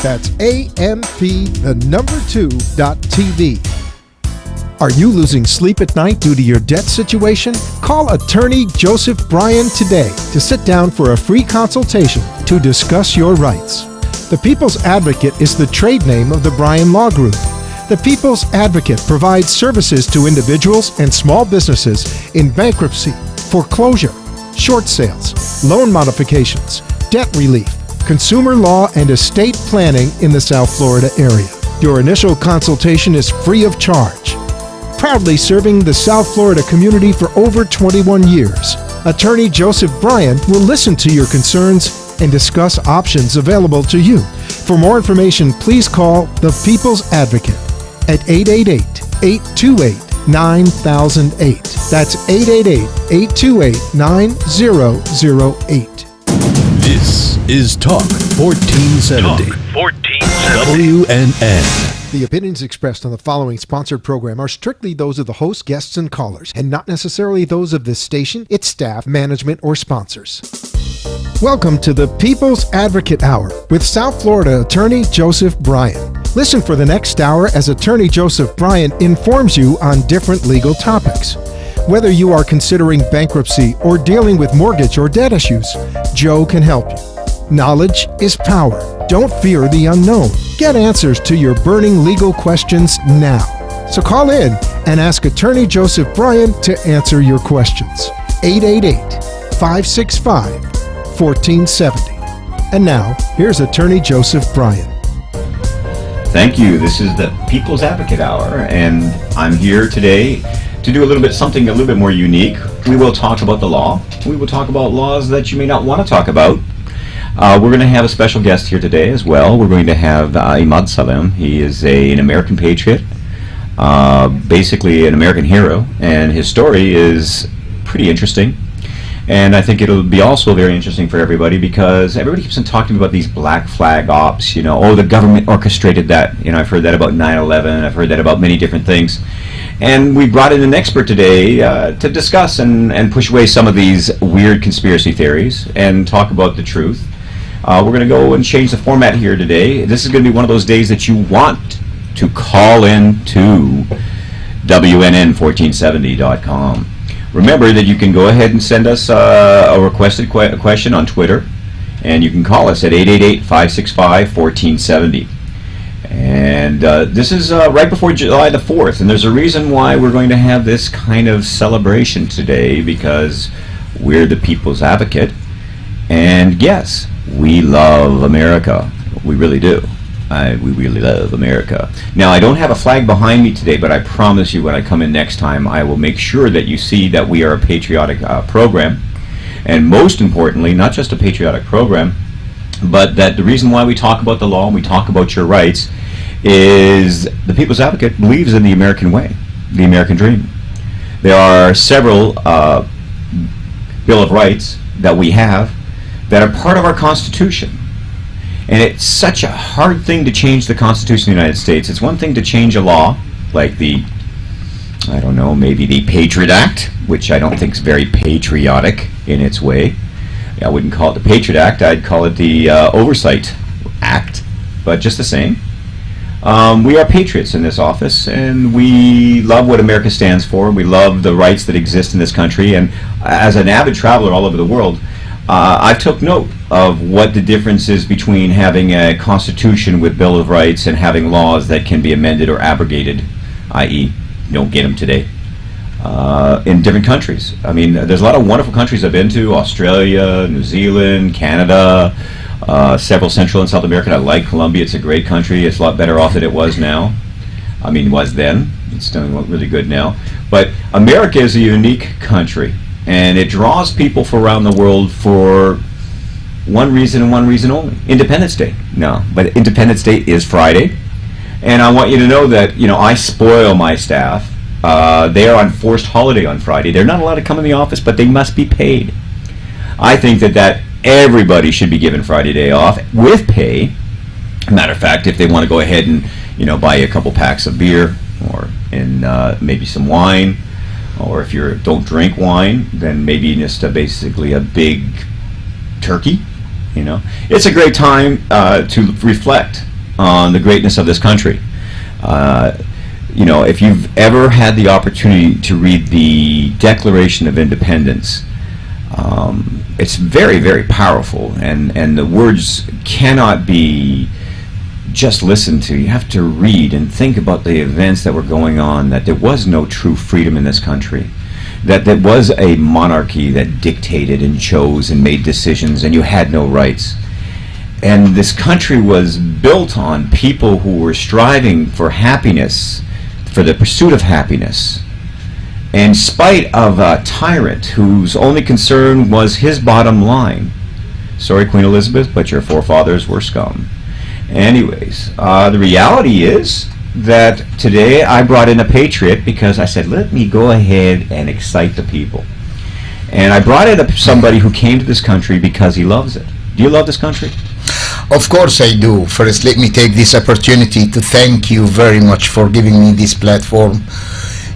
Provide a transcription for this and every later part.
That's AMP2.TV. Are you losing sleep at night due to your debt situation? Call attorney Joseph Bryan today to sit down for a free consultation to discuss your rights. The People's Advocate is the trade name of the Bryan Law Group. The People's Advocate provides services to individuals and small businesses in bankruptcy, foreclosure, short sales, loan modifications, debt relief, consumer law, and estate planning in the South Florida area. Your initial consultation is free of charge. Proudly serving the South Florida community for over 21 years, Attorney Joseph Bryan will listen to your concerns and discuss options available to you. For more information, please call the People's Advocate at 888-828-9008. That's 888-828-9008. This is Talk 1470. Wwnn. The opinions expressed on the following sponsored program are strictly those of the host, guests, and callers, and not necessarily those of this station, its staff, management, or sponsors. Welcome to the People's Advocate Hour with South Florida Attorney Joseph Bryan. Listen for the next hour as Attorney Joseph Bryan informs you on different legal topics. Whether you are considering bankruptcy or dealing with mortgage or debt issues, Joe can help you. Knowledge is power. Don't fear the unknown. Get answers to your burning legal questions now. So call in and ask Attorney Joseph Bryan to answer your questions. 888-565-1470. And now, here's Attorney Joseph Bryan. Thank you. This is the People's Advocate Hour, and I'm here today to do something a little bit more unique. We will talk about the law. We will talk about laws that you may not want to talk about. We're going to have a special guest here today as well. We're going to have Imad Salem. He is an American patriot, basically an American hero, and his story is pretty interesting. And I think it'll be also very interesting for everybody because everybody keeps on talking about these black flag ops, the government orchestrated that. I've heard that about 9/11. I've heard that about many different things. And we brought in an expert today to discuss and push away some of these weird conspiracy theories and talk about the truth. We're going to go and change the format here today. This is going to be one of those days that you want to call in to Wwnn1470.com. Remember that you can go ahead and send us a requested question on Twitter, and you can call us at 888-565-1470. And this is right before July the 4th, and there's a reason why we're going to have this kind of celebration today, because we're the People's Advocate, and yes, we love America. We really do. We really love America. Now, I don't have a flag behind me today, but I promise you when I come in next time, I will make sure that you see that we are a patriotic program, and most importantly, not just a patriotic program, but that the reason why we talk about the law and we talk about your rights is the People's Advocate believes in the American way, the American dream. There are several Bill of Rights that we have that are part of our Constitution. And it's such a hard thing to change the Constitution of the United States. It's one thing to change a law, like maybe the Patriot Act, which I don't think is very patriotic in its way. I wouldn't call it the Patriot Act, I'd call it the Oversight Act, but just the same. We are patriots in this office, and we love what America stands for. We love the rights that exist in this country, and as an avid traveler all over the world, I've took note of what the difference is between having a constitution with Bill of Rights and having laws that can be amended or abrogated, i.e. you don't get them today, in different countries. I mean, there's a lot of wonderful countries I've been to: Australia, New Zealand, Canada, several Central and South America. I like Colombia. It's a great country. It's a lot better off than it was now. It was then. It's doing really good now. But America is a unique country, and it draws people from around the world for one reason and one reason only: Independence Day. No, but Independence Day is Friday, and I want you to know that I spoil my staff. They are on forced holiday on Friday. They're not allowed to come in the office, but they must be paid. I think that everybody should be given Friday day off with pay. Matter of fact, if they want to go ahead and buy a couple packs of beer or maybe some wine, or if you don't drink wine, then maybe just basically a big turkey. It's a great time to reflect on the greatness of this country. If you've ever had the opportunity to read the Declaration of Independence, it's very, very powerful, and the words cannot be just listened to. You have to read and think about the events that were going on, that there was no true freedom in this country, that there was a monarchy that dictated and chose and made decisions, and you had no rights. And this country was built on people who were striving for happiness, for the pursuit of happiness, in spite of a tyrant whose only concern was his bottom line. Sorry, Queen Elizabeth, but your forefathers were scum. Anyways, the reality is that today I brought in a patriot because I said, let me go ahead and excite the people. And I brought in somebody who came to this country because he loves it. Do you love this country? Of course I do. First, let me take this opportunity to thank you very much for giving me this platform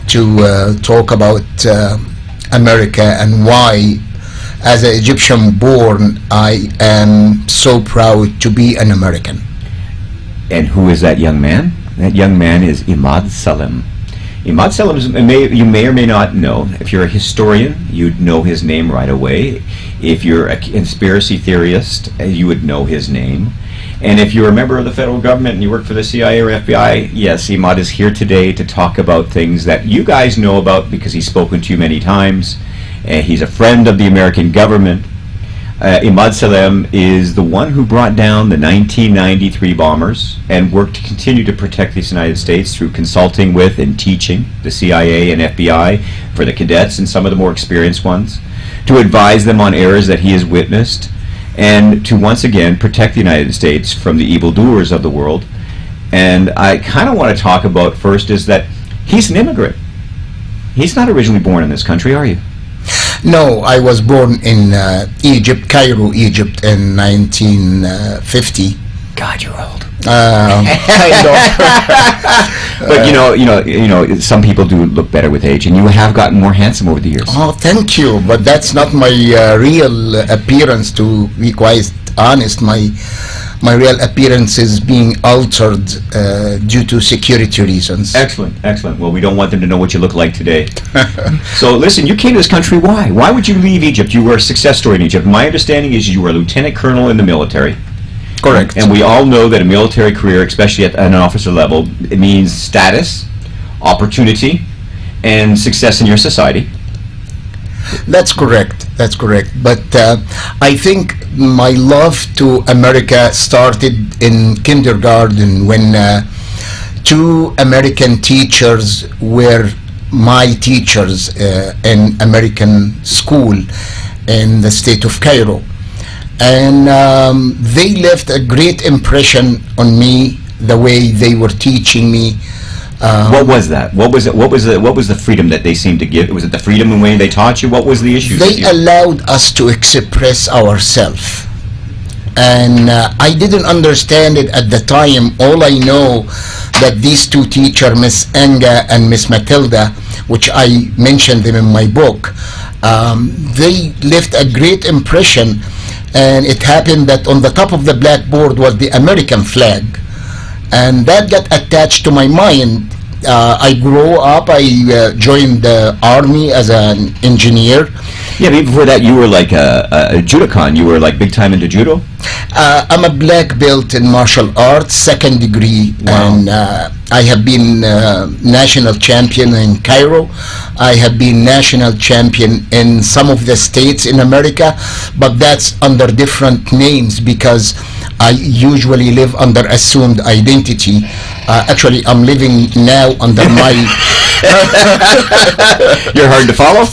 to talk about America and why, as an Egyptian born, I am so proud to be an American. And who is that young man? That young man is Imad Salem. Imad Salem, you may or may not know. If you're a historian, you'd know his name right away. If you're a conspiracy theorist, you would know his name. And if you're a member of the federal government and you work for the CIA or FBI, yes, Imad is here today to talk about things that you guys know about because he's spoken to you many times. He's a friend of the American government. Imad Salem is the one who brought down the 1993 bombers and worked to continue to protect the United States through consulting with and teaching the CIA and FBI for the cadets and some of the more experienced ones, to advise them on errors that he has witnessed, and to once again protect the United States from the evildoers of the world. And I kind of want to talk about first is that he's an immigrant. He's not originally born in this country, are you? No, I was born in Egypt, Cairo, Egypt, in 1950. God, you're old. Kind of. But some people do look better with age, and you have gotten more handsome over the years. Oh, thank you. But that's not my real appearance, to be quite honest. My real appearance is being altered due to security reasons. Excellent, excellent. Well, we don't want them to know what you look like today. So listen, you came to this country, why? Why would you leave Egypt? You were a success story in Egypt. My understanding is you were a lieutenant colonel in the military. Correct. And we all know that a military career, especially at an officer level, it means status, opportunity, and success in your society. That's correct. That's correct. But I think my love to America started in kindergarten when two American teachers were my teachers in American school in the state of Cairo. And they left a great impression on me, the way they were teaching me. What was that? What was it? What was the freedom that they seemed to give? Was it the freedom in the way they taught you? What was the issue? They allowed us to express ourselves, and I didn't understand it at the time. All I know that these two teachers, Miss Anga and Miss Matilda, which I mentioned them in my book, they left a great impression. And it happened that on the top of the blackboard was the American flag, and that got attached to my mind. I grew up, I joined the army as an engineer. Yeah, but before that you were like a judokan. You were like big time into judo? I'm a black belt in martial arts, second degree. Wow. And I have been national champion in Cairo. I have been national champion in some of the states in America, but that's under different names because I usually live under assumed identity. Actually, I'm living now under my... You're hard to follow?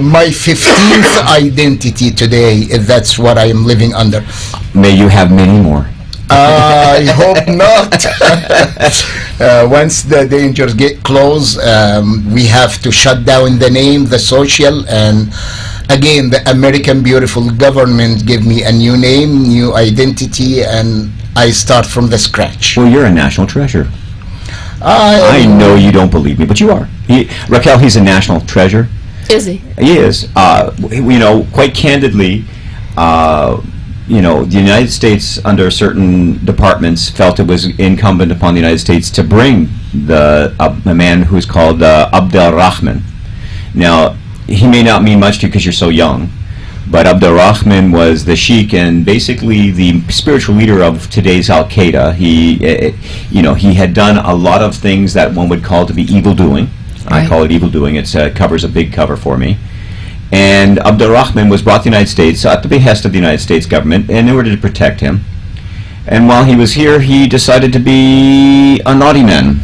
My 15th identity today, that's what I am living under. May you have many more. I hope not. Once the dangers get close, we have to shut down the name, the social, and again, the American beautiful government give me a new name, new identity, and I start from the scratch. Well, you're a national treasure. I know you don't believe me, but you are. Raquel, he's a national treasure. Is he? He is. Quite candidly, the United States, under certain departments, felt it was incumbent upon the United States to bring a man who's called Abdel Rahman. Now, he may not mean much to you because you're so young, but Abdel Rahman was the sheikh and basically the spiritual leader of today's Al-Qaeda. He had done a lot of things that one would call to be evil doing. Right. I call it evil doing. It covers a big cover for me. And Abdel Rahman was brought to the United States at the behest of the United States government in order to protect him. And while he was here, he decided to be a naughty man.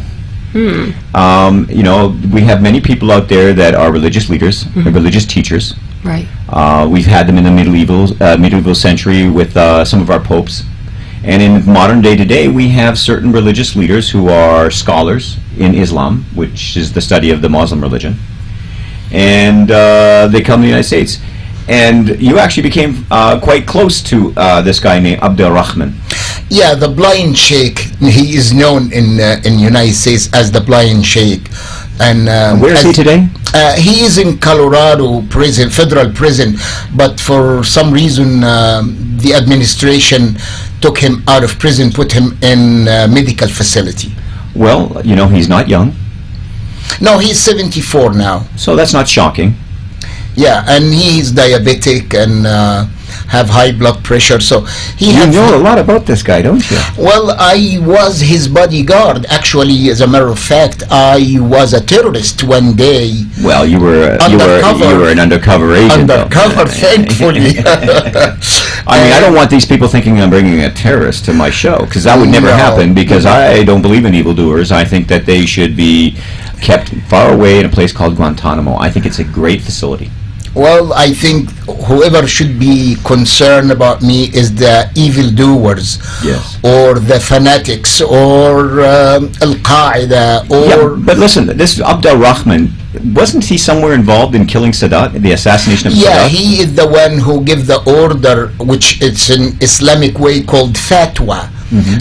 We have many people out there that are religious leaders, religious teachers. Right. We've had them in the medieval century with some of our popes. And in modern day today, we have certain religious leaders who are scholars in Islam, which is the study of the Muslim religion. And they come to the United States. And you actually became quite close to this guy named Abdel Rahman. Yeah, the blind sheikh. He is known in United States as the blind sheikh. And where is he today? He is in Colorado prison, federal prison, but for some reason the administration took him out of prison, put him in a medical facility. Well, he's not young. No, he's 74 now. So that's not shocking. Yeah, and he's diabetic and have high blood pressure. So he You know a lot about this guy, don't you? Well, I was his bodyguard. Actually, as a matter of fact, I was a terrorist one day. Well, you were an undercover agent. Undercover, thankfully. I don't want these people thinking I'm bringing a terrorist to my show, because that would never happen, because I don't believe in evildoers. I think that they should be kept far away in a place called Guantanamo. I think it's a great facility. Well, I think whoever should be concerned about me is the evildoers, Yes. or the fanatics, or Al-Qaeda, or... Yeah, but listen, this Abdel Rahman, wasn't he somewhere involved in killing Sadat, the assassination of Sadat? Yeah, he is the one who gave the order, which it's an Islamic way called fatwa.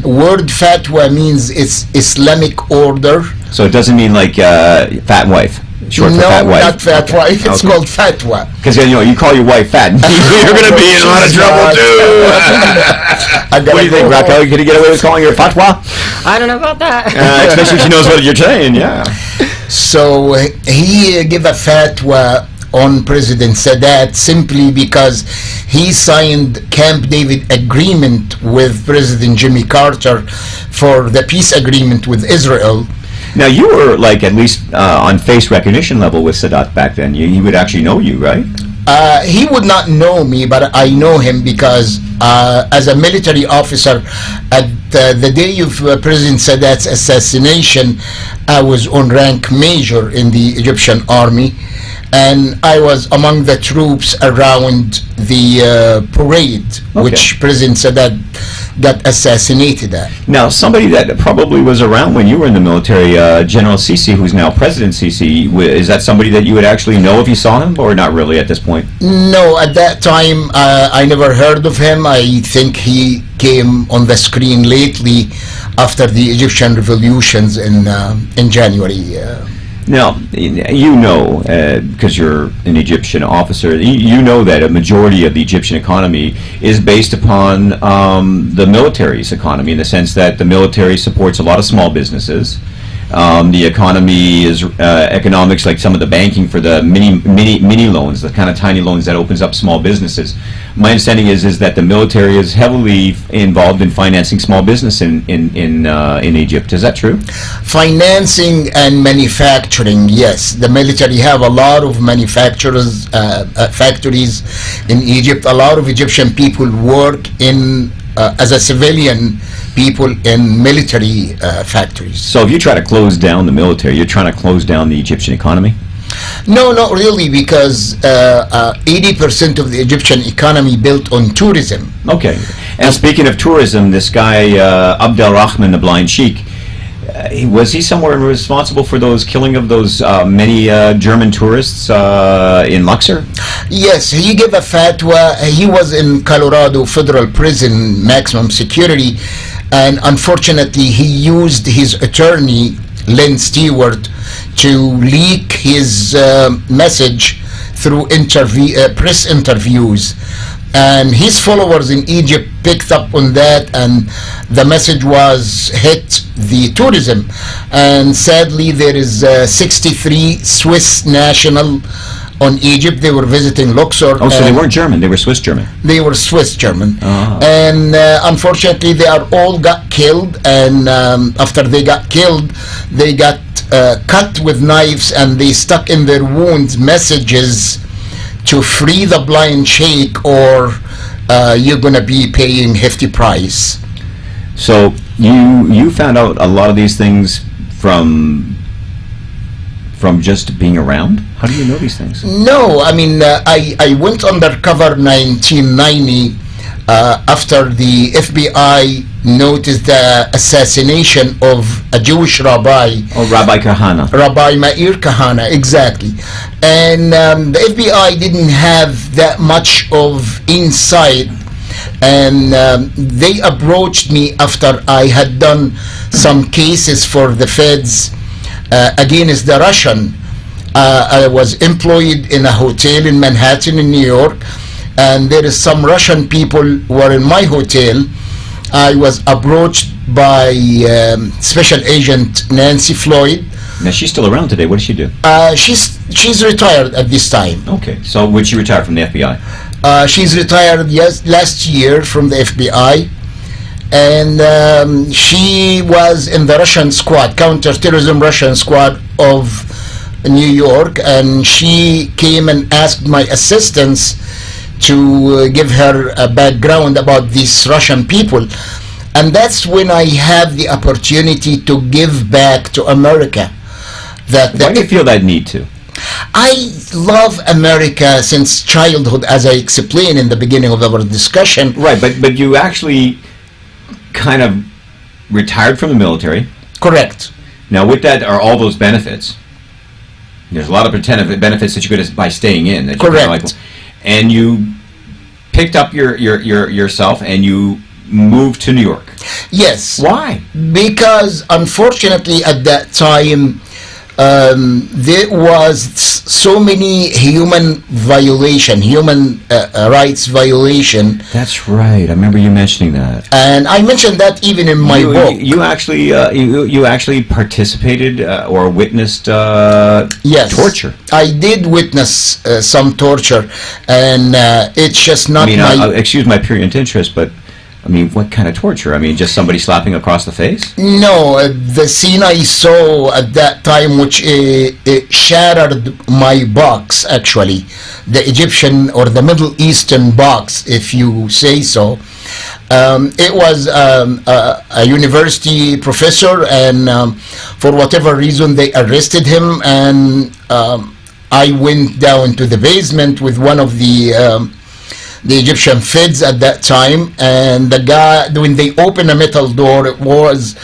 Word fatwa means it's Islamic order. So it doesn't mean like fat wife, short for fat wife? No, not fat wife. It's Okay. called fatwa. Because you call your wife fat, you're going to be in a lot of trouble too. What do you think, Raquel? Can you get away with calling her fatwa? I don't know about that. Especially if she knows what you're saying, yeah. So he gave a fatwa on President Sadat simply because he signed Camp David agreement with President Jimmy Carter for the peace agreement with Israel. Now, you were like at least on face recognition level with Sadat back then. He would actually know you, right? He would not know me, but I know him because as a military officer, at the day of President Sadat's assassination, I was on rank major in the Egyptian army, and I was among the troops around the parade, which President Sadat got assassinated at. Now, somebody that probably was around when you were in the military, General Sisi, who's now President Sisi, is that somebody that you would actually know if you saw him, or not really at this point? No, at that time, I never heard of him. I think he came on the screen lately after the Egyptian revolutions in January. Now, because you're an Egyptian officer, you know that a majority of the Egyptian economy is based upon the military's economy, in the sense that the military supports a lot of small businesses. The economy is economics, like some of the banking for the mini loans, the kind of tiny loans that opens up small businesses. My understanding is that the military is heavily involved in financing small business in Egypt. Is that true? Financing and manufacturing, yes. The military have a lot of manufacturers, factories in Egypt. A lot of Egyptian people work in as a civilian people in military factories. So if you try to close down the military, you're trying to close down the Egyptian economy? No, not really, because 80% of the Egyptian economy built on tourism. Okay. And speaking of tourism, this guy, Abdel Rahman, the blind sheikh, was he somewhere responsible for those killing of those many German tourists in Luxor? Yes, he gave a fatwa. He was in Colorado federal prison, maximum security, and unfortunately he used his attorney, Lynn Stewart, to leak his message through press interviews. and his followers in Egypt picked up on that, and the message was hit the tourism. And sadly, there is 63 Swiss national on Egypt. They were visiting Luxor. Oh, so they weren't German, they were Swiss German. They were Swiss German. Ah. And unfortunately, they are all got killed, and after they got killed, they got cut with knives, and they stuck in their wounds messages to free the blind sheikh, or you're going to be paying hefty price. So you found out a lot of these things from just being around? How do you know these things? No, I mean, I went undercover 1990 after the FBI noticed the assassination of a Jewish rabbi. Oh, Rabbi Kahana. Rabbi Meir Kahana, exactly. And the FBI didn't have that much of insight, and they approached me after I had done some cases for the feds against the Russian. I was employed in a hotel in Manhattan in New York, and there is some Russian people who were in my hotel. I was approached by Special Agent Nancy Floyd. Now, she's still around today. What does she do? She's retired at this time. Okay, so would she retire from the FBI? She's retired last year from the FBI, and she was in the Russian squad, counterterrorism Russian squad of New York, and she came and asked my assistance to give her a background about these Russian people. And that's when I had the opportunity to give back to America. Why do you feel that need to? I love America since childhood, as I explained in the beginning of our discussion. Right, but you actually kind of retired from the military. Correct. Now, with that are all those benefits. There's a lot of benefits that you get by staying in. That you Correct. Kind of like, and you picked up yourself and you moved to New York. Yes. Why? Because unfortunately at that time there was so many human rights violation. That's right. I remember you mentioning that. And I mentioned that even in my book. You actually participated or witnessed Yes, torture. I did witness some torture, and it's just not Excuse my pure interest, but I mean, what kind of torture? I mean, just somebody slapping across the face? No, the scene I saw at that time, which it shattered my box, actually, the Egyptian or the Middle Eastern box, if you say so. It was a university professor, and for whatever reason they arrested him, and I went down to the basement with one of the Egyptian feds at that time, and the guy, when they opened a metal door, it was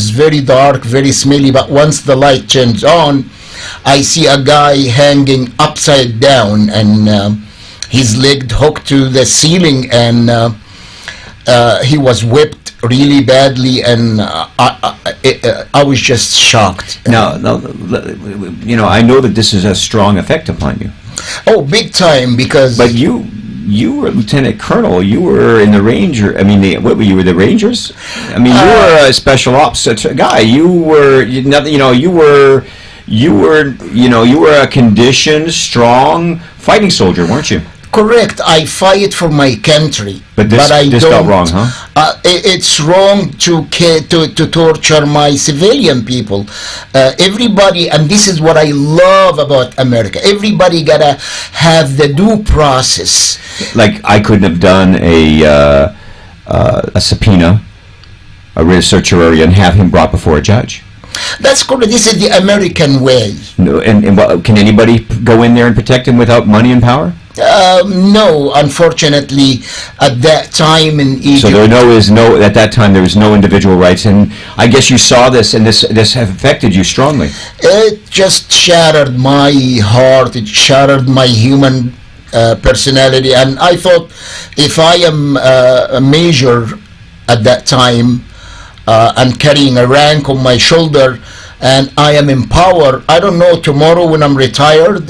very dark, very smelly, but once the light turns on, I see a guy hanging upside down, and his leg hooked to the ceiling, and he was whipped really badly, and I was just shocked. Now, I know that this is a strong effect upon you. Oh, big time, because... But you were Lieutenant Colonel. You were in the Ranger. I mean, what were you? Were the Rangers? I mean, you were a special ops guy. You were a conditioned, strong fighting soldier, weren't you? Correct. I fight for my country, but this don't. got wrong, huh? It's wrong to torture my civilian people. Everybody, and this is what I love about America. Everybody gotta have the due process. Like, I couldn't have done a subpoena, a writ of certiorari, and have him brought before a judge. That's correct. This is the American way. No, and can anybody go in there and protect him without money and power? No, unfortunately, at that time in Egypt. So at that time there was no individual rights, and I guess you saw this, and this affected you strongly. It just shattered my heart. It shattered my human personality, and I thought, if I am a major at that time and carrying a rank on my shoulder, and I am in power. I don't know, tomorrow when I'm retired,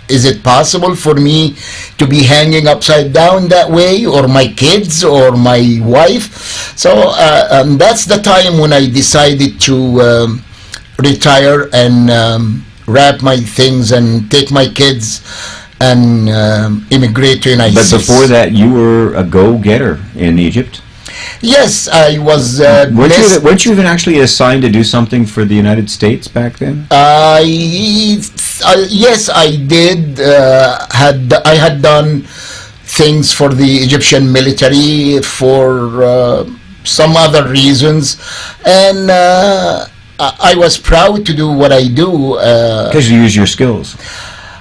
is it possible for me to be hanging upside down that way, or my kids, or my wife? So that's the time when I decided to retire and wrap my things and take my kids and immigrate to United States. But before that, you were a go-getter in Egypt. Yes, I was Weren't you even actually assigned to do something for the United States back then? Yes, I did. I had done things for the Egyptian military for some other reasons, and I was proud to do what I do. Because you use your skills.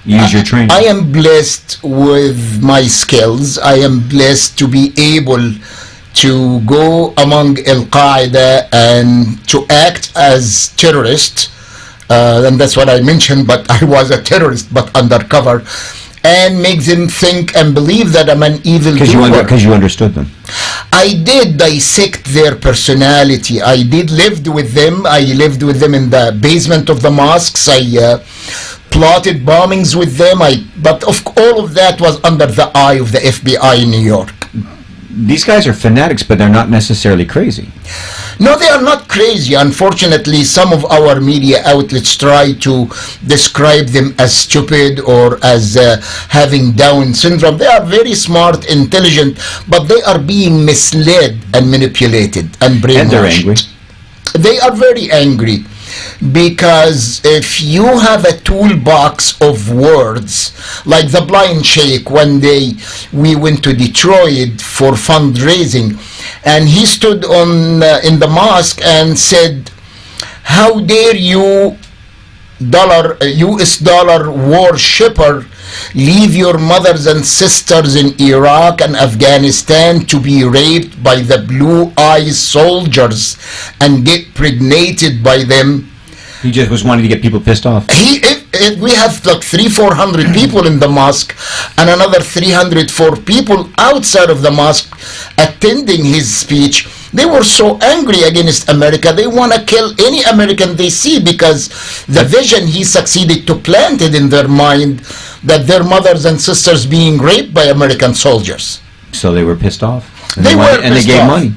You use your training. I am blessed with my skills. I am blessed to be able to go among Al-Qaeda and to act as terrorist, and that's what I mentioned, but I was a terrorist but undercover, and make them think and believe that I'm an evil doer. Because you understood them. I did dissect their personality. I did lived with them. I lived with them in the basement of the mosques. I plotted bombings with them. But all of that was under the eye of the FBI in New York. These guys are fanatics, but they're not necessarily crazy. No, they are not crazy. Unfortunately, some of our media outlets try to describe them as stupid or as having Down syndrome. They are very smart, intelligent, but they are being misled and manipulated and brainwashed. And they're angry. They are very angry, because if you have a toolbox of words, like the blind sheikh, one day we went to Detroit for fundraising, and he stood in the mosque and said, "How dare you, US dollar worshipper, leave your mothers and sisters in Iraq and Afghanistan to be raped by the blue-eyed soldiers and get pregnated by them." He just was wanting to get people pissed off. We have like 300-400 people in the mosque, and another 304 people outside of the mosque attending his speech. They were so angry against America, they want to kill any American they see, because the vision he succeeded to plant it in their mind, that their mothers and sisters being raped by American soldiers. So they were pissed off. And they gave money.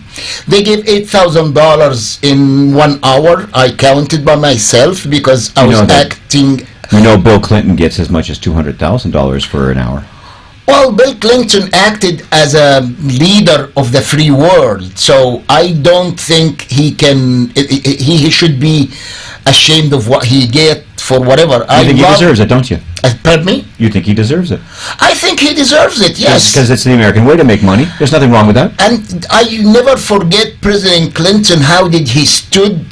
They gave $8,000 in 1 hour. I counted by myself because I was acting. You know, Bill Clinton gets as much as $200,000 for an hour. Well, Bill Clinton acted as a leader of the free world, so I don't think he should be ashamed of what he get for whatever. You think he deserves it, don't you? Pardon me? You think he deserves it? I think he deserves it, yes. Because it's the American way to make money. There's nothing wrong with that. And I never forget President Clinton, how did he stood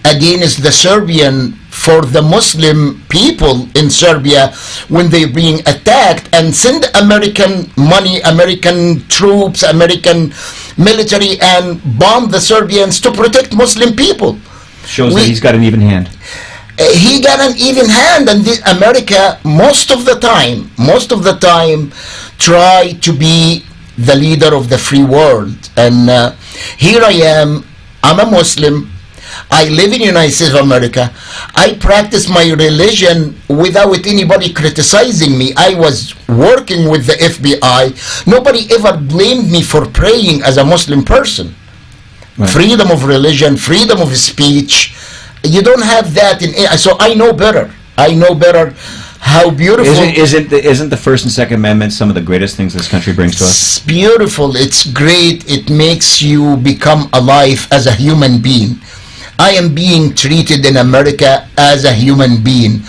against the Serbian for the Muslim people in Serbia when they're being attacked, and send American money, American troops, American military, and bomb the Serbians to protect Muslim people. Shows that he's got an even hand. He got an even hand, and America most of the time try to be the leader of the free world. And here I am, I'm a Muslim, I live in the United States of America, I practice my religion without anybody criticizing me. I was working with the FBI, nobody ever blamed me for praying as a Muslim person. Right. Freedom of religion, freedom of speech, you don't have that so I know better. I know better how beautiful. Isn't the First and Second Amendment some of the greatest things this country brings to us? It's beautiful. It's great. It makes you become alive as a human being. I am being treated in America as a human being.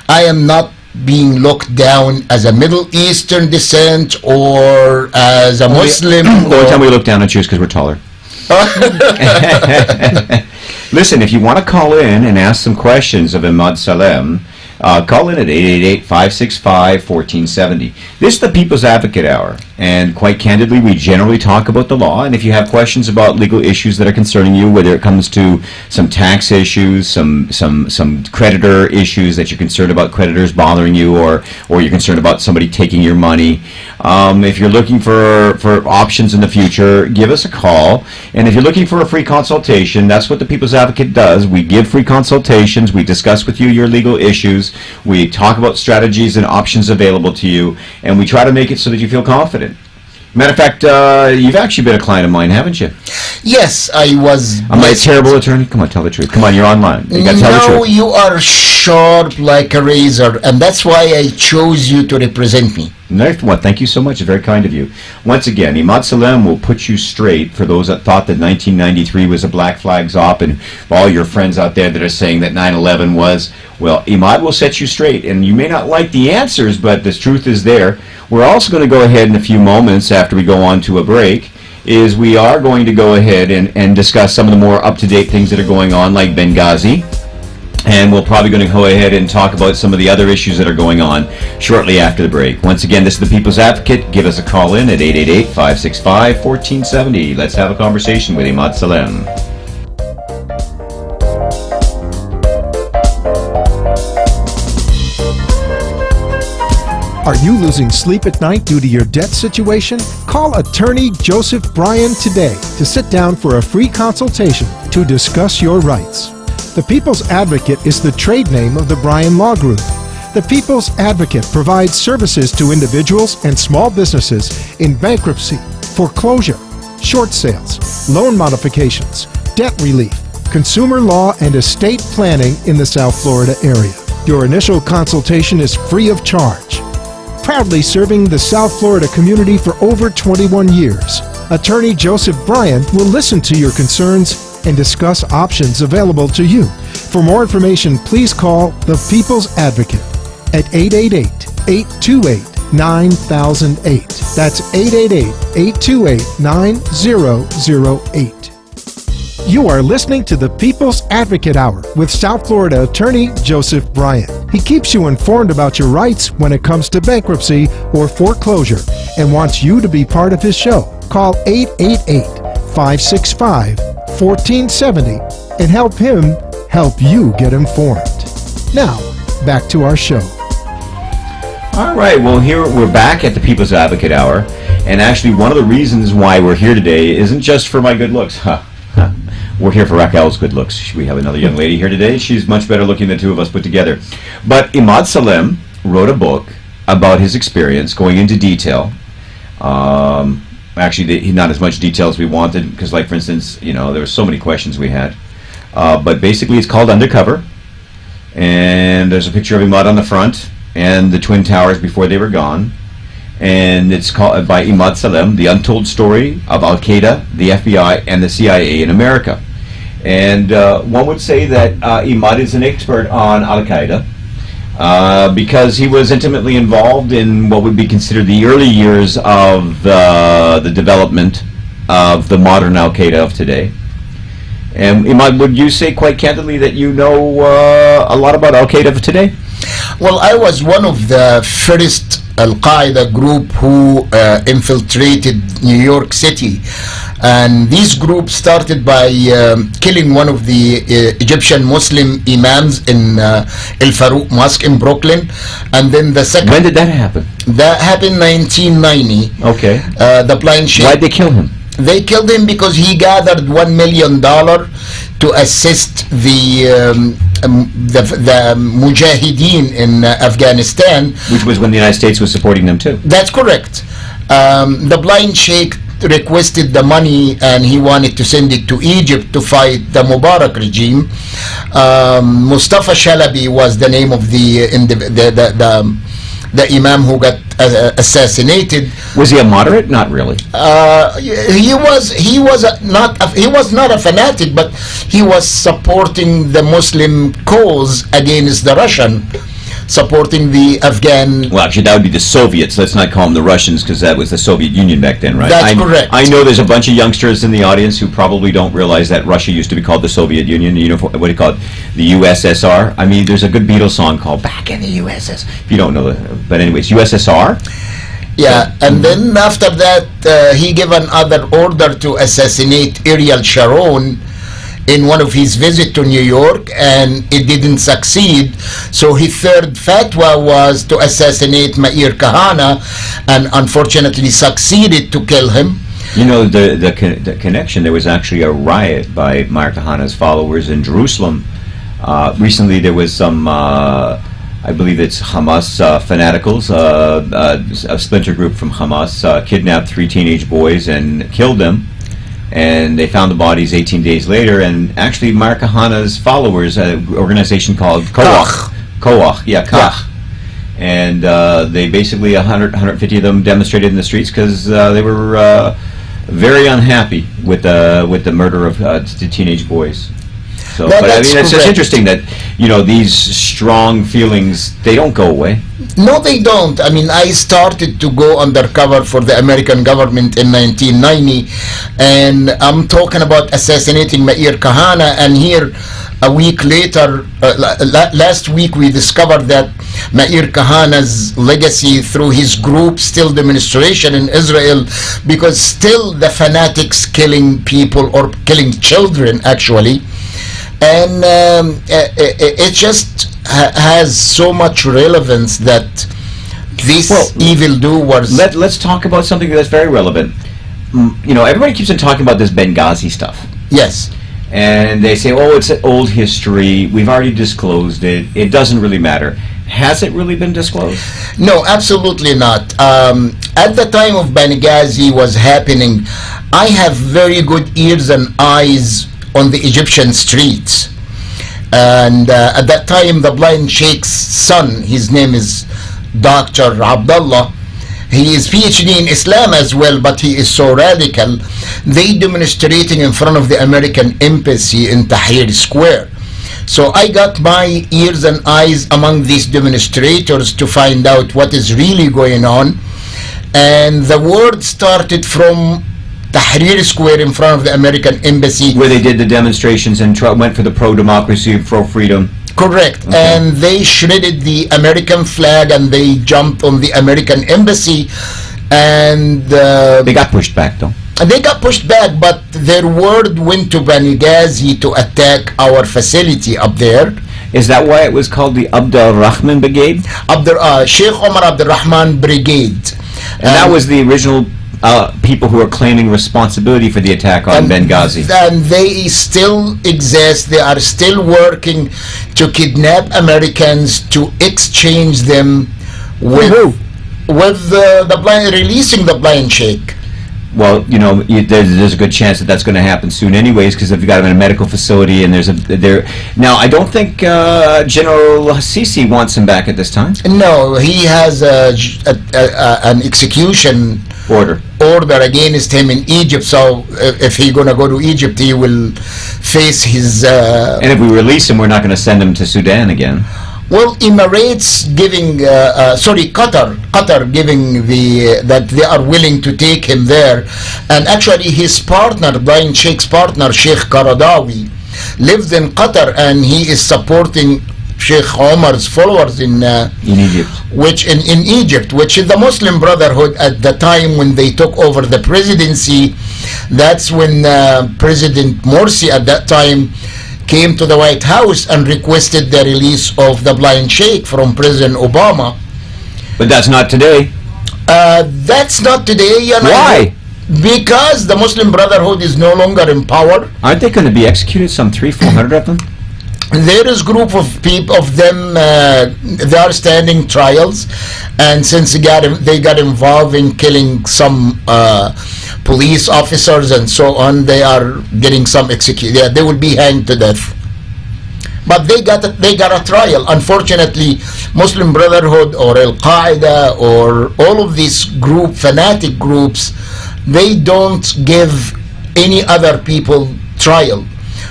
I am not being looked down as a Middle Eastern descent or as a Muslim. The only time we look down at you is because we're taller. Listen, if you want to call in and ask some questions of Imad Salem, Call in at 888-565-1470. This is the People's Advocate Hour, and quite candidly, we generally talk about the law, and if you have questions about legal issues that are concerning you, whether it comes to some tax issues, some creditor issues that you're concerned about creditors bothering you, or you're concerned about somebody taking your money, if you're looking for options in the future, give us a call. And if you're looking for a free consultation, that's what the People's Advocate does. We give free consultations. We discuss with you your legal issues. We talk about strategies and options available to you, and we try to make it so that you feel confident. Matter of fact, you've actually been a client of mine, haven't you? Yes, I was. Am I a terrible attorney? Come on, tell the truth. Come on, you're online. You gotta tell the No, truth. you are sharp like a razor, and that's why I chose you to represent me. Well, thank you so much. It's very kind of you. Once again, Imad Salem will put you straight for those that thought that 1993 was a Black Flags Op, and all your friends out there that are saying that 9/11 was. Well, Imad will set you straight, and you may not like the answers, but the truth is there. We're also going to go ahead in a few moments after we go on to a break, is we are going to go ahead and discuss some of the more up-to-date things that are going on, like Benghazi. And we're probably going to go ahead and talk about some of the other issues that are going on shortly after the break. Once again, this is the People's Advocate. Give us a call in at 888-565-1470. Let's have a conversation with Imad Salem. Are you losing sleep at night due to your debt situation? Call attorney Joseph Bryan today to sit down for a free consultation to discuss your rights. The People's Advocate is the trade name of the Bryan Law Group. The People's Advocate provides services to individuals and small businesses in bankruptcy, foreclosure, short sales, loan modifications, debt relief, consumer law, and estate planning in the South Florida area. Your initial consultation is free of charge. Proudly serving the South Florida community for over 21 years, Attorney Joseph Bryan will listen to your concerns and discuss options available to you. For more information, please call the People's Advocate at 888-828-9008. That's 888-828-9008. You are listening to the People's Advocate Hour with South Florida attorney Joseph Bryan. He keeps you informed about your rights when it comes to bankruptcy or foreclosure and wants you to be part of his show. Call 888-565-1470 and help him help you get informed. Now, back to our show. All right, well, here we're back at the People's Advocate Hour, and actually one of the reasons why we're here today isn't just for my good looks. We're here for Raquel's good looks. We have another young lady here today. She's much better looking than the two of us put together. But Imad Salem wrote a book about his experience, going into detail. Actually, not as much detail as we wanted, because, like, for instance, there were so many questions we had. But basically, it's called Undercover. And there's a picture of Imad on the front and the Twin Towers before they were gone. And it's called by Imad Salem, The Untold Story of Al-Qaeda, the FBI, and the CIA in America. And one would say that Imad is an expert on Al-Qaeda because he was intimately involved in what would be considered the early years of the development of the modern Al-Qaeda of today. And Imad, would you say quite candidly that you know a lot about Al-Qaeda of today? Well, I was one of the first Al-Qaeda group who infiltrated New York City, and this group started by killing one of the Egyptian Muslim imams in El Farouk Mosque in Brooklyn, and then the second. When did that happen? That happened 1990. Okay. The blind sheikh. Why'd they kill him? They killed him because he gathered $1 million to assist the Mujahideen in Afghanistan. Which was when the United States was supporting them too. That's correct. The blind sheikh requested the money and he wanted to send it to Egypt to fight the Mubarak regime. Mustafa Shalabi was the name of the imam who got assassinated. Was he a moderate? Not really. He was not a fanatic, but he was supporting the Muslim cause against the Russian. supporting the Afghan. Well, actually, that would be the Soviets. Let's not call them the Russians, because that was the Soviet Union back then, right? That's correct. I know there's a bunch of youngsters in the audience who probably don't realize that Russia used to be called the Soviet Union. You know, what do you call it? The USSR. I mean, there's a good Beatles song called "Back in the USSR." If you don't know it, but anyways, USSR. Yeah, and then after that, he gave another order to assassinate Ariel Sharon in one of his visits to New York, and it didn't succeed. So his third fatwa was to assassinate Meir Kahane, and unfortunately succeeded to kill him. You know, the connection, there was actually a riot by Meir Kahane's followers in Jerusalem. Recently there was some, I believe it's Hamas fanaticals, a splinter group from Hamas, kidnapped 3 teenage boys and killed them. And they found the bodies 18 days later, and actually Meir Kahane's followers, an organization called Koach. And they basically, 150 of them demonstrated in the streets because they were very unhappy with the murder of the teenage boys. So, but I mean, it's just interesting that, you know, these strong feelings, they don't go away. No, they don't. I mean, I started to go undercover for the American government in 1990, and I'm talking about assassinating Meir Kahane, and here a week later, last week we discovered that Meir Kahane's legacy through his group still demonstration in Israel, because still the fanatics killing people or killing children actually. And it just has so much relevance that these evildoers. Let's talk about something that's very relevant. You know, everybody keeps on talking about this Benghazi stuff. Yes. And they say, oh, it's an old history. We've already disclosed it. It doesn't really matter. Has it really been disclosed? No, absolutely not. At the time of Benghazi was happening, I have very good ears and eyes on the Egyptian streets, and at that time the blind sheikh's son, his name is Dr. Abdullah, he is PhD in Islam as well, but he is so radical. They demonstrating in front of the American embassy in Tahrir Square. So I got my ears and eyes among these demonstrators to find out what is really going on, and the word started from Tahrir Square in front of the American embassy, where they did the demonstrations and went for the pro-democracy, pro-freedom. Correct. Okay. And they shredded the American flag and they jumped on the American embassy, and they got pushed back though. They got pushed back, but their word went to Benghazi to attack our facility up there. Is that why it was called the Abdul Rahman Brigade? Sheikh Omar Abdul Rahman Brigade. And that was the original people who are claiming responsibility for the attack on Benghazi. And they still exist. They are still working to kidnap Americans, to exchange them with the blind, releasing the blind sheikh. Well, you know, there's a good chance that that's going to happen soon anyways, because they've got him in a medical facility, and now I don't think General Sisi wants him back at this time. No, he has an execution order against him in Egypt, so if he's going to go to Egypt, he will face his... and if we release him, we're not going to send him to Sudan again. Well, Emirates giving, Qatar giving that they are willing to take him there, and actually his partner, blind sheikh's partner, Sheikh Qaradawi, lives in Qatar, and he is supporting Sheikh Omar's followers in Egypt, which in Egypt, which is the Muslim Brotherhood at the time when they took over the presidency. That's when President Morsi at that time came to the White House and requested the release of the blind sheikh from President Obama. But that's not today. That's not today. Why? Because the Muslim Brotherhood is no longer in power. Aren't they going to be executed, some 300-400 of them? There is a group of people, of them, they are standing trials, and since they got involved in killing some police officers and so on, they are getting some executed. Yeah, they will be hanged to death. But they got a trial. Unfortunately, Muslim Brotherhood or Al Qaeda or all of these fanatic groups, they don't give any other people trial.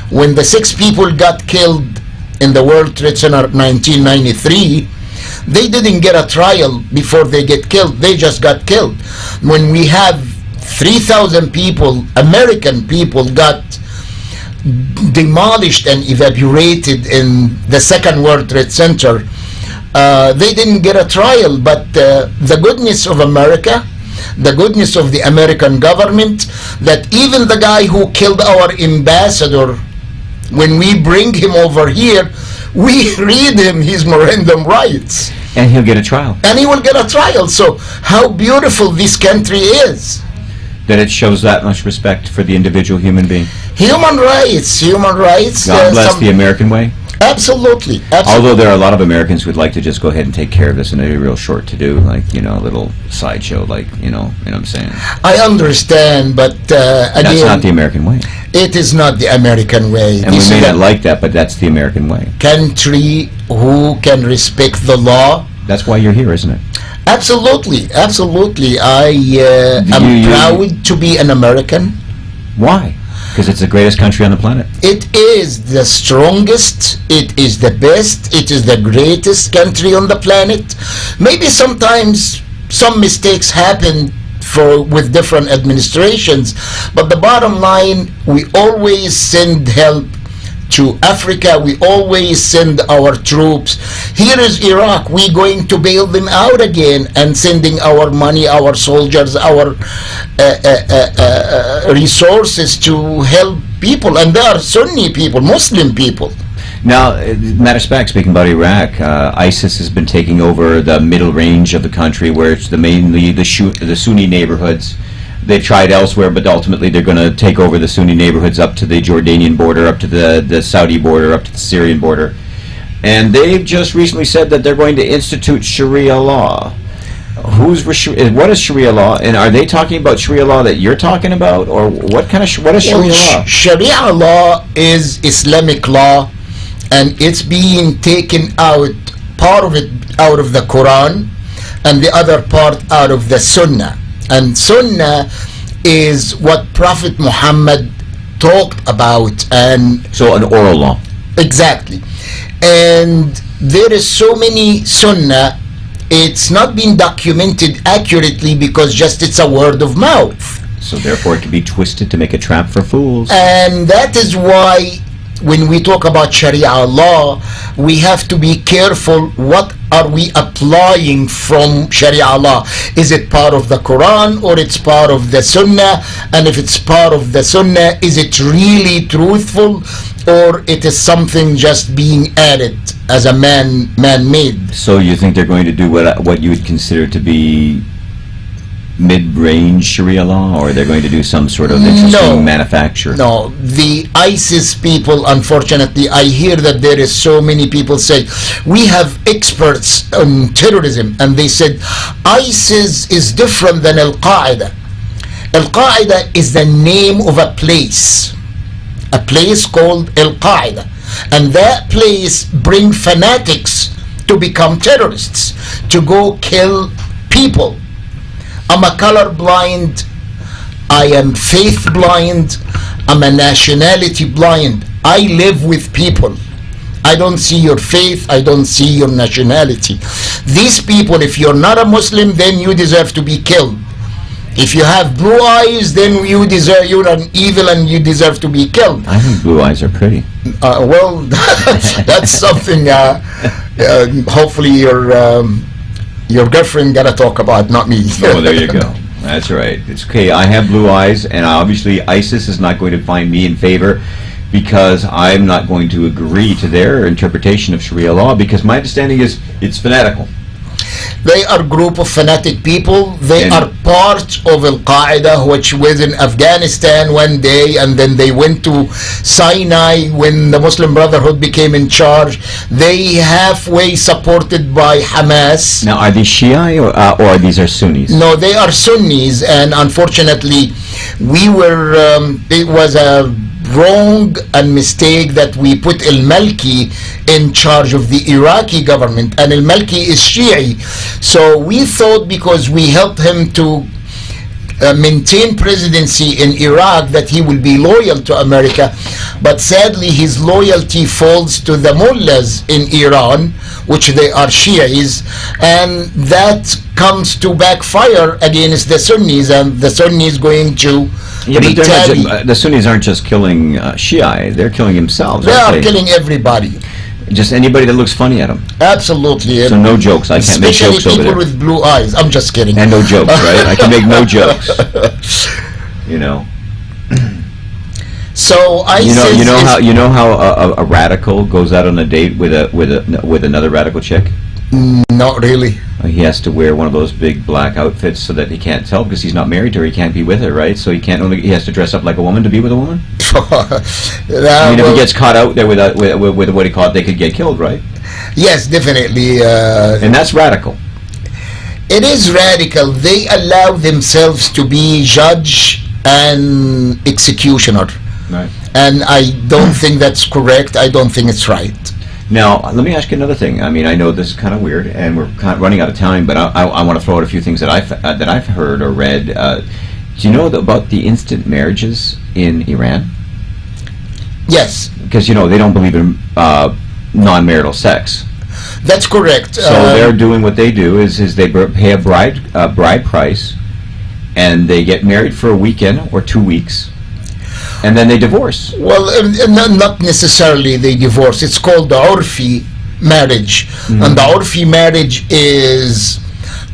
When the 6 people got killed in the World Trade Center 1993, They didn't get a trial before they get killed. They just got killed. When we have 3,000 people, American people, got demolished and evaporated in the Second World Trade Center, they didn't get a trial. But the goodness of America, the goodness of the American government, that even the guy who killed our ambassador, when we bring him over here, we read him his Miranda rights. And he'll get a trial. And he will get a trial. So how beautiful this country is. That it shows that much respect for the individual human being. Human rights. God bless the American way. Absolutely. Although there are a lot of Americans who would like to just go ahead and take care of this in a real short to-do, like, a little sideshow, like, you know what I'm saying? I understand, but again... That's not the American way. It is not the American way. And we may not like that, but that's the American way. Country who can respect the law. That's why you're here, isn't it? Absolutely. I am proud to be an American. Why? Because it's the greatest country on the planet. It is the strongest, it is the best, it is the greatest country on the planet. Maybe sometimes some mistakes happen with different administrations, but the bottom line, we always send help to Africa. We always send our troops. Here is Iraq. We're going to bail them out again and sending our money, our soldiers, our resources to help people. And they are Sunni people, Muslim people. Now, matter of fact, speaking about Iraq, ISIS has been taking over the middle range of the country, where it's mainly the Sunni neighborhoods. They've tried elsewhere, but ultimately they're going to take over the Sunni neighborhoods up to the Jordanian border, up to the Saudi border, up to the Syrian border. And they've just recently said that they're going to institute Sharia law. What is Sharia law? And are they talking about Sharia law that you're talking about? Or what is Sharia law? Sharia law is Islamic law, and it's being taken out, part of it out of the Quran, and the other part out of the Sunnah. And Sunnah is what Prophet Muhammad talked about. And so an oral law. Exactly. And there is so many Sunnah, it's not been documented accurately because just it's a word of mouth. So therefore it can be twisted to make a trap for fools. And that is why when we talk about Sharia law, we have to be careful. What are we applying from Sharia law? Is it part of the Quran or it's part of the Sunnah? And if it's part of the Sunnah, is it really truthful, or it is something just being added as a man-made? So you think they're going to do what you would consider to be mid-range Sharia law, or they're going to do some sort of interesting manufacture? No, the ISIS people, unfortunately, I hear that there is so many people say, we have experts on terrorism, and they said, ISIS is different than Al-Qaeda. Al-Qaeda is the name of a place called Al-Qaeda, and that place bring fanatics to become terrorists, to go kill people. I'm a color blind, I am faith blind, I'm a nationality blind. I live with people. I don't see your faith, I don't see your nationality. These people, if you're not a Muslim, then you deserve to be killed. If you have blue eyes, then you're an evil and you deserve to be killed. I think blue eyes are pretty. Well, that's something hopefully your girlfriend gotta talk about, not me. Oh, there you go. That's right. It's okay. I have blue eyes, and obviously ISIS is not going to find me in favor because I'm not going to agree to their interpretation of Sharia law, because my understanding is it's fanatical. They are a group of fanatic people. They are part of Al-Qaeda, which was in Afghanistan one day, and then they went to Sinai when the Muslim Brotherhood became in charge. They halfway supported by Hamas. Now, are these Shia or these are Sunnis? No, they are Sunnis, and unfortunately, it was a wrong and mistake that we put al-Malki in charge of the Iraqi government, and al-Malki is Shi'i. So we thought because we helped him to maintain presidency in Iraq, that he will be loyal to America. But sadly, his loyalty falls to the mullahs in Iran, which they are Shias, and that comes to backfire against the Sunnis, and the Sunnis going to retaliate. The Sunnis aren't just killing Shia; they're killing themselves. They are aren't killing everybody. Just anybody that looks funny at them. Absolutely. So no jokes. I can't make jokes over Especially there. people with blue eyes. I'm just kidding. And no jokes, right? I can make no jokes. You know. So You know how a radical goes out on a date with another radical chick? Not really. He has to wear one of those big black outfits so that he can't tell, because he's not married to her. He can't be with her, right? So he has to dress up like a woman to be with a woman. I mean, if he gets caught out there with what he call it, they could get killed, right? Yes, definitely. And that's radical. It is radical. They allow themselves to be judge and executioner. Right. And I don't think that's correct. I don't think it's right. Now, let me ask you another thing. I mean, I know this is kind of weird, and we're kind of running out of time, but I want to throw out a few things that I've heard or read. Do you know about the instant marriages in Iran? Yes. Because, they don't believe in non-marital sex. That's correct. So they're doing what they do is they pay a bride price, and they get married for a weekend or 2 weeks, and then they divorce. Well, not necessarily they divorce. It's called the Urfi marriage. Mm-hmm. And the Urfi marriage is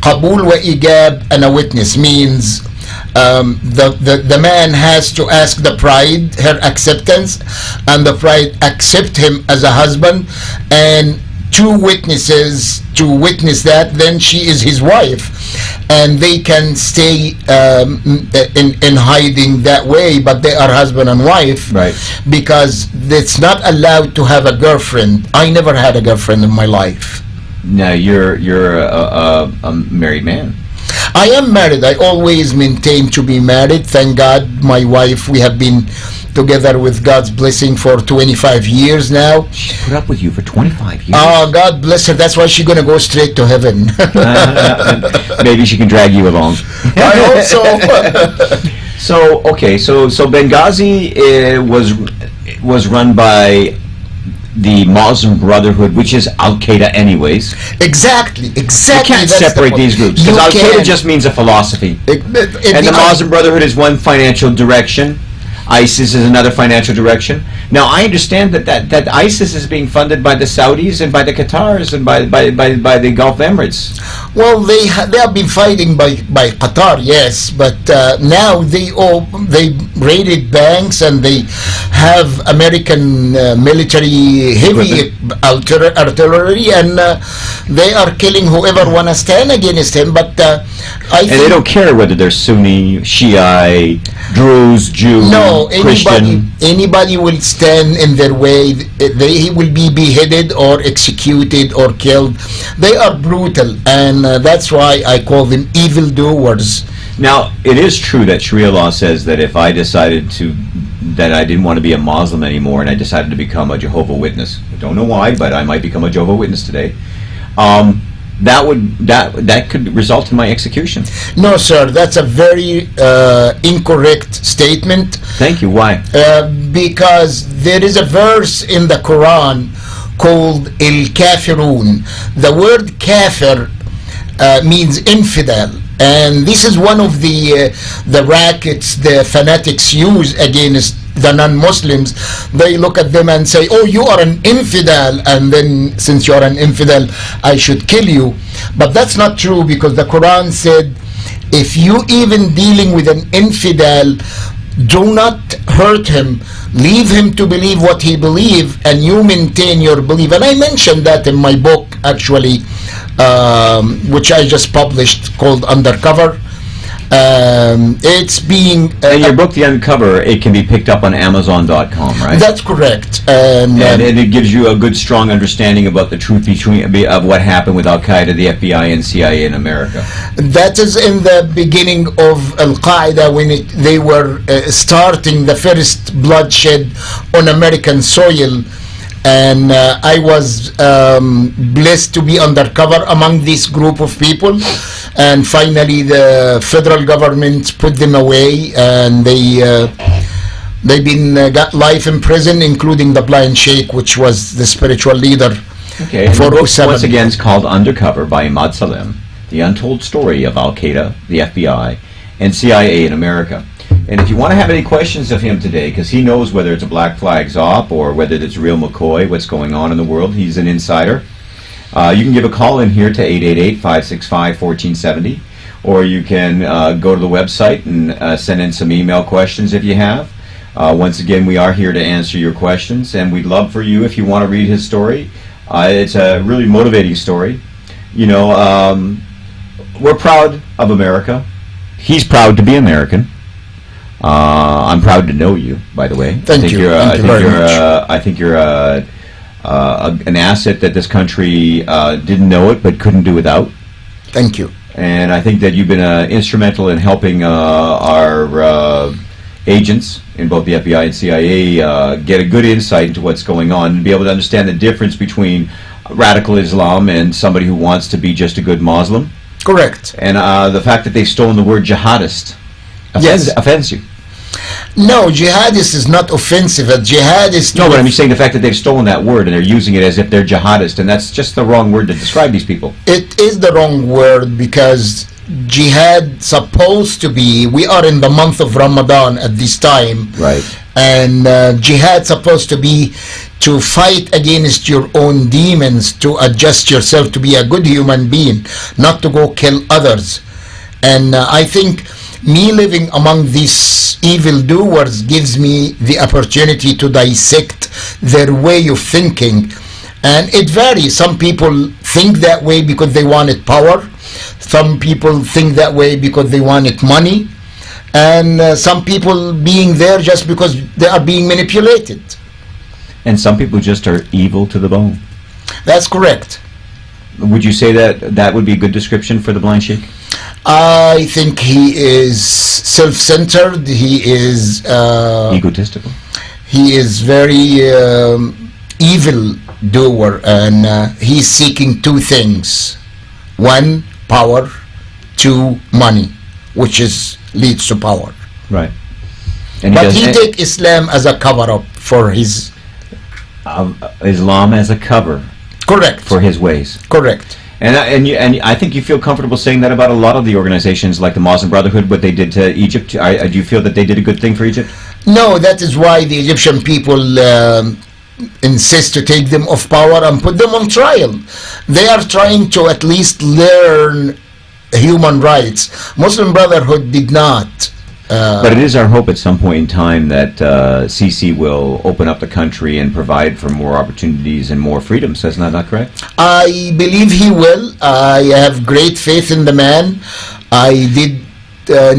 Qabul wa Ijab and a witness. Means the man has to ask the bride her acceptance, and the bride accept him as a husband, and 2 witnesses to witness that, then she is his wife, and they can stay in hiding that way, but they are husband and wife, right? Because it's not allowed to have a girlfriend. I never had a girlfriend in my life. Now you're a married man. I am married. I always maintain to be married. Thank God, my wife, we have been together with God's blessing for 25 years now. She put up with you for 25 years. Oh, God bless her. That's why she's going to go straight to heaven. Maybe she can drag you along. I hope so. So Benghazi was run by the Muslim Brotherhood, which is Al-Qaeda anyways. Exactly. You can't separate these groups, because Al-Qaeda just means a philosophy. And the Muslim Brotherhood is one financial direction. ISIS is another financial direction. Now, I understand that ISIS is being funded by the Saudis and by the Qatars and by the Gulf Emirates. Well, they have been fighting by Qatar, yes, but now they raided banks, and they have American military heavy artillery, and they are killing whoever want to stand against him. But and they don't care whether they're Sunni, Shiite, Druze, Jew, Christian. Anybody will stand in their way. He will be beheaded or executed or killed. They are brutal, and that's why I call them evildoers. Now, it is true that Sharia law says that if I decided that I didn't want to be a Muslim anymore, and I decided to become a Jehovah Witness, I don't know why, but I might become a Jehovah Witness today. That could result in my execution. No, sir, that's a very incorrect statement. Thank you. Why? Because there is a verse in the Quran called El-Kafirun. The word kafir means infidel. And this is one of the rackets the fanatics use against the non-Muslims. They look at them and say, oh, you are an infidel, and then since you are an infidel, I should kill you. But that's not true, because the Quran said, if you even dealing with an infidel, do not hurt him. Leave him to believe what he believes, and you maintain your belief. And I mentioned that in my book, actually, which I just published, called Undercover. It's being... and your book, The Uncover, it can be picked up on Amazon.com, right? That's correct. And it gives you a good, strong understanding about the truth of what happened with Al-Qaeda, the FBI, and CIA in America. That is in the beginning of Al-Qaeda, when they were starting the first bloodshed on American soil. And I was blessed to be undercover among this group of people. and finally the federal government put them away, and they've been got life in prison, including the blind sheikh, which was the spiritual leader. Okay, and For the book, 07. once again, is called Undercover by Ahmad Salem, The Untold Story of Al-Qaeda, the FBI, and CIA in America. And if you want to have any questions of him today, because he knows whether it's a Black Flags op or whether it's real McCoy, what's going on in the world, he's an insider. You can give a call in here to 888-565-1470, or you can go to the website and send in some email questions if you have. Once again, we are here to answer your questions, and we'd love for you, if you want to read his story. It's a really motivating story. You know, we're proud of America. He's proud to be American. I'm proud to know you, by the way. Thank you. Thank you very much. I think you're an asset that this country didn't know it but couldn't do without. Thank you. And I think that you've been instrumental in helping our agents in both the FBI and CIA get a good insight into what's going on and be able to understand the difference between radical Islam and somebody who wants to be just a good Muslim. Correct. And the fact that they've stolen the word jihadist offends you. No, jihadist is not offensive. A jihadist. No, but I'm saying the fact that they've stolen that word and they're using it as if they're jihadist, and that's just the wrong word to describe these people. It is the wrong word, because jihad supposed to be, we are in the month of Ramadan at this time, Right. and jihad supposed to be to fight against your own demons, to adjust yourself to be a good human being, not to go kill others. And I think me living among these evildoers gives me the opportunity to dissect their way of thinking. And it varies. Some people think that way because they wanted power. Some people think that way because they wanted money. And some people being there just because they are being manipulated. And some people just are evil to the bone. That's correct. Would you say that that would be a good description for the blind sheikh? I think he is self-centered. He is Egotistical. he is very evil doer, and he's seeking two things: one, power; two, money, which leads to power. Right. And But he does take Islam as a cover-up for his. Islam as a cover Correct. for his ways. Correct. And I think you feel comfortable saying that about a lot of the organizations like the Muslim Brotherhood, what they did to Egypt. Do you feel that they did a good thing for Egypt? No, that is why the Egyptian people insist to take them off power and put them on trial. They are trying to at least learn human rights. Muslim Brotherhood did not. But it is our hope at some point in time that Sisi will open up the country and provide for more opportunities and more freedoms. Isn't that not correct? I believe he will. I have great faith in the man. I did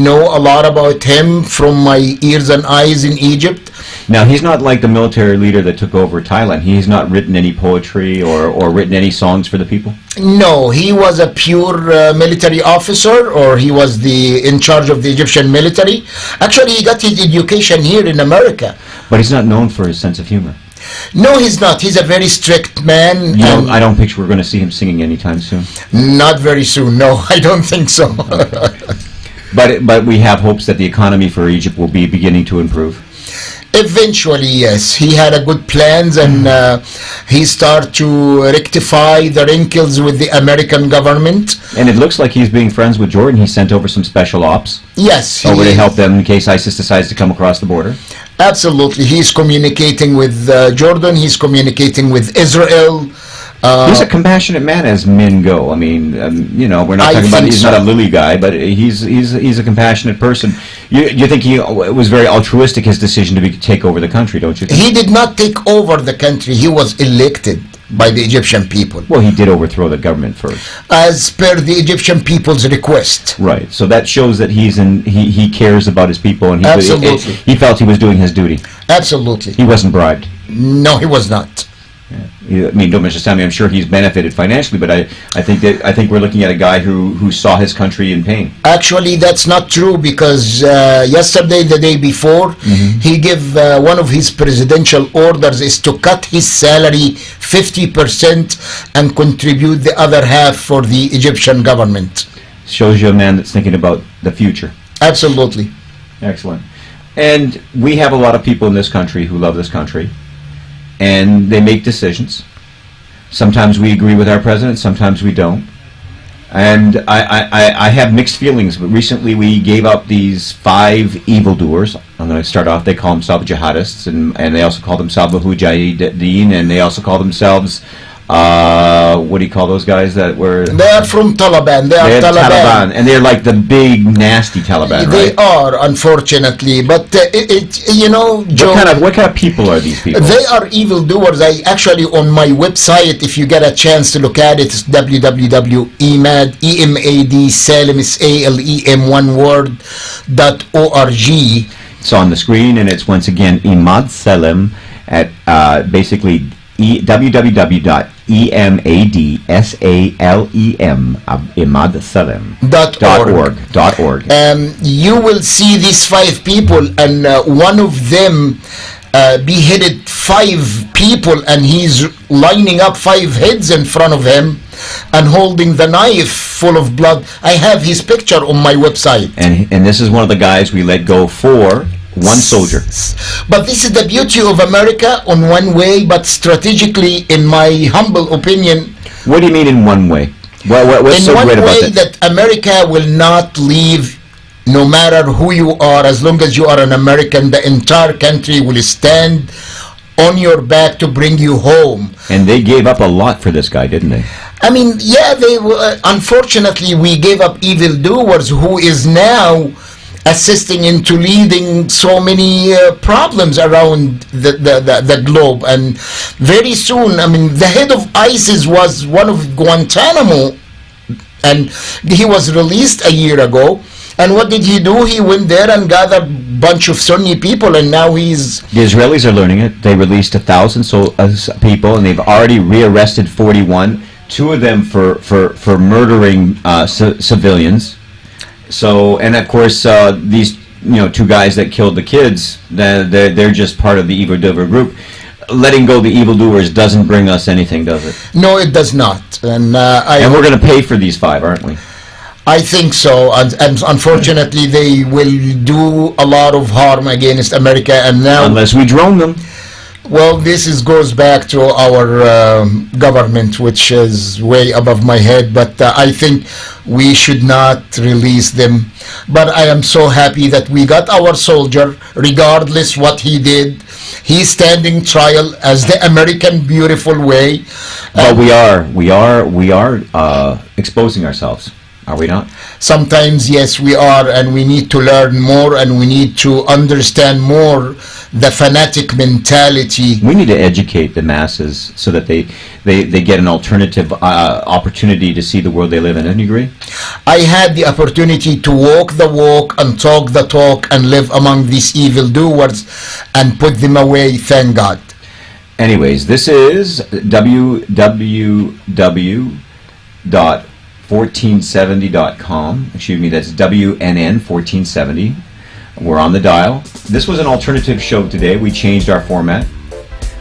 know a lot about him from my ears and eyes in Egypt. Now, he's not like the military leader that took over Thailand. He's not written any poetry or written any songs for the people? No, he was a pure military officer, or he was in charge of the Egyptian military. Actually, he got his education here in America. But he's not known for his sense of humor. No, he's not. He's a very strict man. I don't picture we're going to see him singing anytime soon. Not very soon. No, I don't think so. But we have hopes that the economy for Egypt will be beginning to improve. Eventually, yes. He had a good plans, and he started to rectify the wrinkles with the American government. And it looks like he's being friends with Jordan. He sent over some special ops Yes. over to help them in case ISIS decides to come across the border. Absolutely. He's communicating with Jordan. He's communicating with Israel. He's a compassionate man, as men go. I mean, we're not I talking about think he's so. not a lily guy, but he's a compassionate person. You think it was very altruistic, his decision to take over the country, don't you think? He did not take over the country. He was elected by the Egyptian people, Well, he did overthrow the government first. as per the Egyptian people's request. Right. So that shows that he cares about his people, and Absolutely. he felt he was doing his duty. Absolutely. He wasn't bribed. No, he was not. I mean, don't understand me. I'm sure he's benefited financially, but I think we're looking at a guy who saw his country in pain. Actually, that's not true, because yesterday, the day before, he gave one of his presidential orders is to cut his salary 50% and contribute the other half for the Egyptian government. Shows you a man that's thinking about the future. Absolutely. Excellent. And we have a lot of people in this country who love this country, and they make decisions. Sometimes we agree with our president, sometimes we don't. And I have mixed feelings, but recently we gave up these 5 evildoers. I'm going to start off, they call themselves jihadists, and they also call themselves mujahideen, and they also call themselves, what do you call those guys that were... They are from Taliban. They are Taliban. And they're like the big, nasty Taliban, They right? are, unfortunately. But, Joe... What kind of people are these people? They are evildoers. I actually, on my website, if you get a chance to look at it, it's www.emad, E-M-A-D, Salem, S-A-L-E-M, one word, .org. It's on the screen, and it's once again Emad Salem at basically www.emadsalem emadsalem.org. You will see these 5 people, and one of them beheaded 5 people, and he's lining up 5 heads in front of him and holding the knife full of blood. I have his picture on my website. And this is one of the guys we let go for one soldier. But this is the beauty of America on one way, but strategically, in my humble opinion... What do you mean in one way? What's so great about that? In one way, that America will not leave, no matter who you are, as long as you are an American, the entire country will stand on your back to bring you home. And they gave up a lot for this guy, didn't they? I mean, yeah, they unfortunately, we gave up evildoers who is now assisting into leading so many problems around the globe. And very soon, I mean, the head of ISIS was one of Guantanamo, and he was released a year ago. And what did he do? He went there and gathered a bunch of Sunni people, and now he's... The Israelis are learning it. They released 1,000 people, and they've already rearrested 41, 2 of them for murdering civilians. So, and of course, these 2 guys that killed the kids, they're just part of the evildoer group. Letting go the evildoers doesn't bring us anything, does it? No, it does not. And we're going to pay for these 5, aren't we? I think so, and unfortunately, they will do a lot of harm against America. And now, unless we drone them. Well, this goes back to our government, which is way above my head, but I think we should not release them. But I am so happy that we got our soldier, regardless what he did. He's standing trial as the American beautiful way. But we are exposing ourselves. Are we not? Sometimes, yes, we are, and we need to learn more, and we need to understand more the fanatic mentality. We need to educate the masses so that they get an alternative opportunity to see the world they live in. Don't you agree? I had the opportunity to walk the walk and talk the talk and live among these evildoers and put them away, thank God. Anyways, this is www.1470.com. Excuse me, that's WNN 1470. We're on the dial. This was an alternative show today. We changed our format.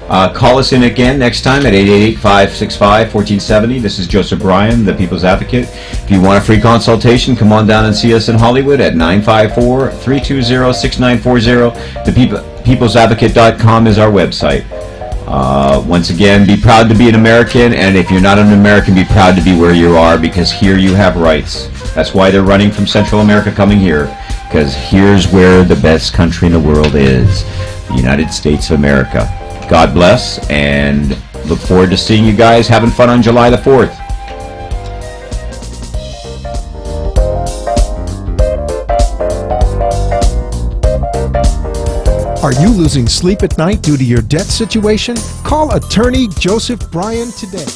Call us in again next time at 888-565-1470. This is Joseph Bryan, the People's Advocate. If you want a free consultation, come on down and see us in Hollywood at 954-320-6940. Peoplesadvocate.com is our website. Once again, be proud to be an American, and if you're not an American, be proud to be where you are, because here you have rights. That's why they're running from Central America coming here, because here's where the best country in the world is, the United States of America. God bless, and look forward to seeing you guys having fun on July the 4th. Are you losing sleep at night due to your debt situation? Call attorney Joseph Bryan today.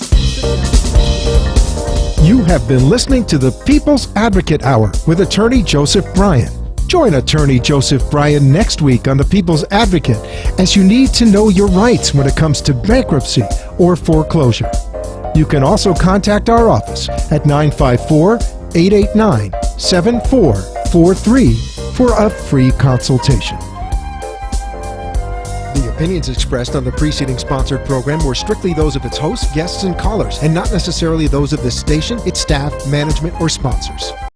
You have been listening to the People's Advocate Hour with attorney Joseph Bryan. Join attorney Joseph Bryan next week on the People's Advocate, as you need to know your rights when it comes to bankruptcy or foreclosure. You can also contact our office at 954-889-7443 for a free consultation. The opinions expressed on the preceding sponsored program were strictly those of its hosts, guests, and callers, and not necessarily those of this station, its staff, management, or sponsors.